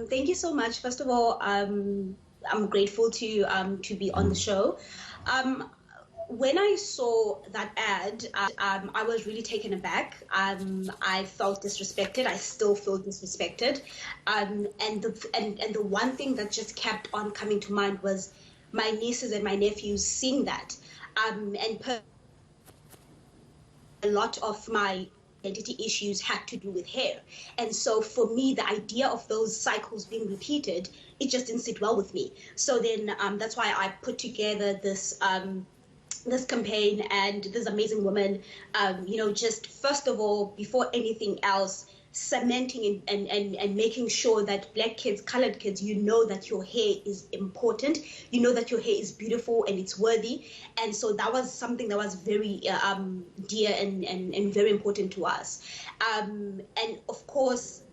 Thank you so much. First of all, I'm grateful to be on the show. Um, when I saw that ad, I was really taken aback. I felt disrespected. I still feel disrespected. And the one thing that just kept on coming to mind was my nieces and my nephews seeing that. A lot of my identity issues had to do with hair. And so for me, the idea of those cycles being repeated, it just didn't sit well with me. So then that's why I put together this campaign and this amazing woman, just first of all, before anything else, cementing and making sure that Black kids, colored kids, you know that your hair is important, you know that your hair is beautiful and it's worthy. And so that was something that was very dear and very important to us. And of course,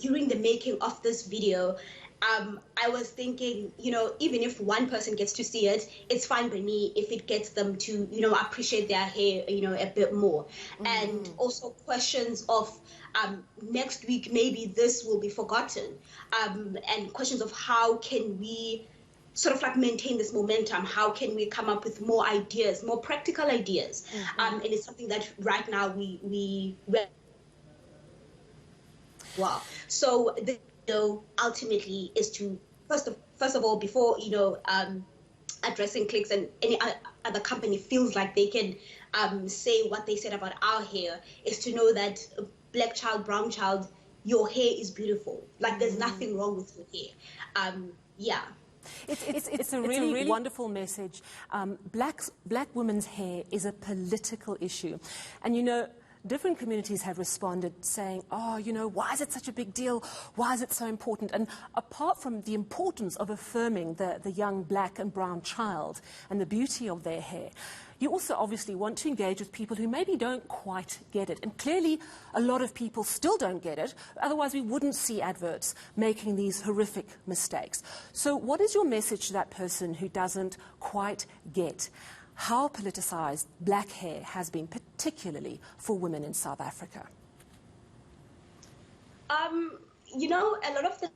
during the making of this video, I was thinking, even if one person gets to see it, it's fine by me if it gets them to, appreciate their hair, a bit more. Mm. And also questions of next week, maybe this will be forgotten. And questions of how can we sort of like maintain this momentum? How can we come up with more ideas, more practical ideas? Mm-hmm. And it's something that right now we wow. So the ultimately is to first of all, before addressing clicks and any other company feels like they can say what they said about our hair, is to know that Black child, brown child, your hair is beautiful. Like there's nothing wrong with your hair. Yeah. It's a really wonderful message. Black women's hair is a political issue, and different communities have responded saying, oh, why is it such a big deal? Why is it so important? And apart from the importance of affirming the young Black and brown child and the beauty of their hair, you also obviously want to engage with people who maybe don't quite get it. And clearly, a lot of people still don't get it. Otherwise, we wouldn't see adverts making these horrific mistakes. So what is your message to that person who doesn't quite get how politicized Black hair has been, particularly for women in South Africa? A lot of the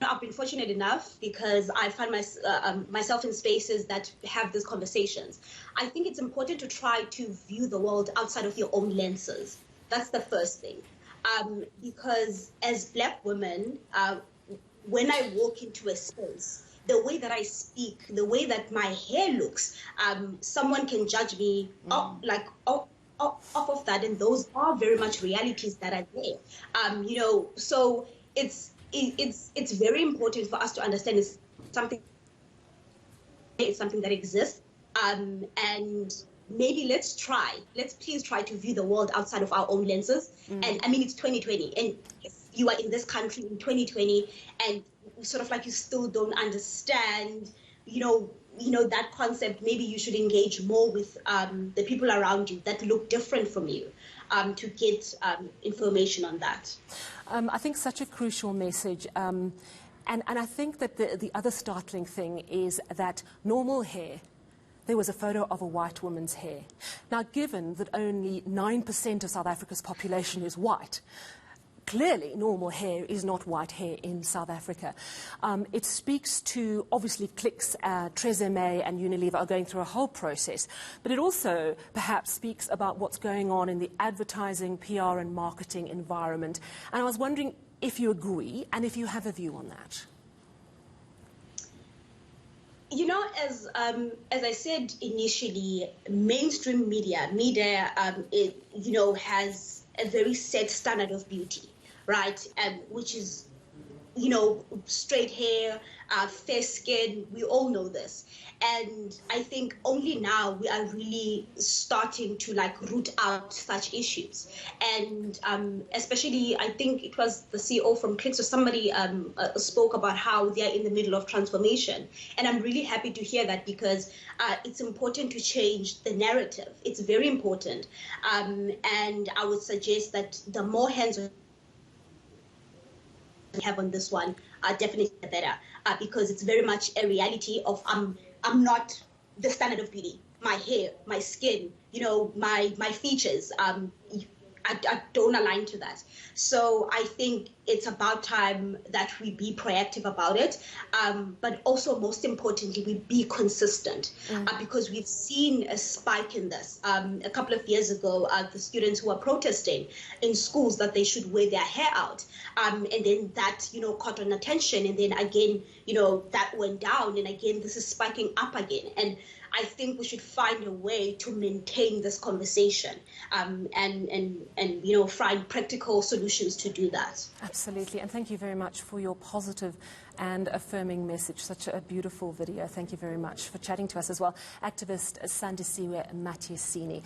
I've been fortunate enough because I find myself in spaces that have these conversations. I think it's important to try to view the world outside of your own lenses. That's the first thing. Because as Black women, when I walk into a space, the way that I speak, the way that my hair looks, someone can judge me off of that, and those are very much realities that are there. So it's very important for us to understand it's something that exists, and maybe let's please try to view the world outside of our own lenses. And I mean, it's 2020, and if you are in this country in 2020 and sort of like you still don't understand, that concept, maybe you should engage more with the people around you that look different from you to get information on that. I think such a crucial message. And I think that the other startling thing is that normal hair, there was a photo of a white woman's hair. Now, given that only 9% of South Africa's population is white, clearly normal hair is not white hair in South Africa. It speaks to, obviously, Clicks, Tresemme and Unilever are going through a whole process, but it also perhaps speaks about what's going on in the advertising, PR and marketing environment. And I was wondering if you agree and if you have a view on that. As I said initially, mainstream media, has a very set standard of beauty, right? Which is, straight hair, fair skin. We all know this. And I think only now we are really starting to root out such issues. And especially, I think it was the CEO from Clicks or somebody spoke about how they are in the middle of transformation. And I'm really happy to hear that because it's important to change the narrative. It's very important. And I would suggest that the more hands-on we have on this one, definitely better, because it's very much a reality of I'm not the standard of beauty. My hair, my skin, my features. I don't align to that. So I think it's about time that we be proactive about it, but also most importantly, we be consistent, because we've seen a spike in this. A couple of years ago, the students who were protesting in schools that they should wear their hair out, and then that, caught on attention, and then again, that went down, and again, this is spiking up again. And I think we should find a way to maintain this conversation, and find practical solutions to do that. Absolutely, and thank you very much for your positive and affirming message. Such a beautiful video. Thank you very much for chatting to us as well. Activist Sandisiwe Matyesini.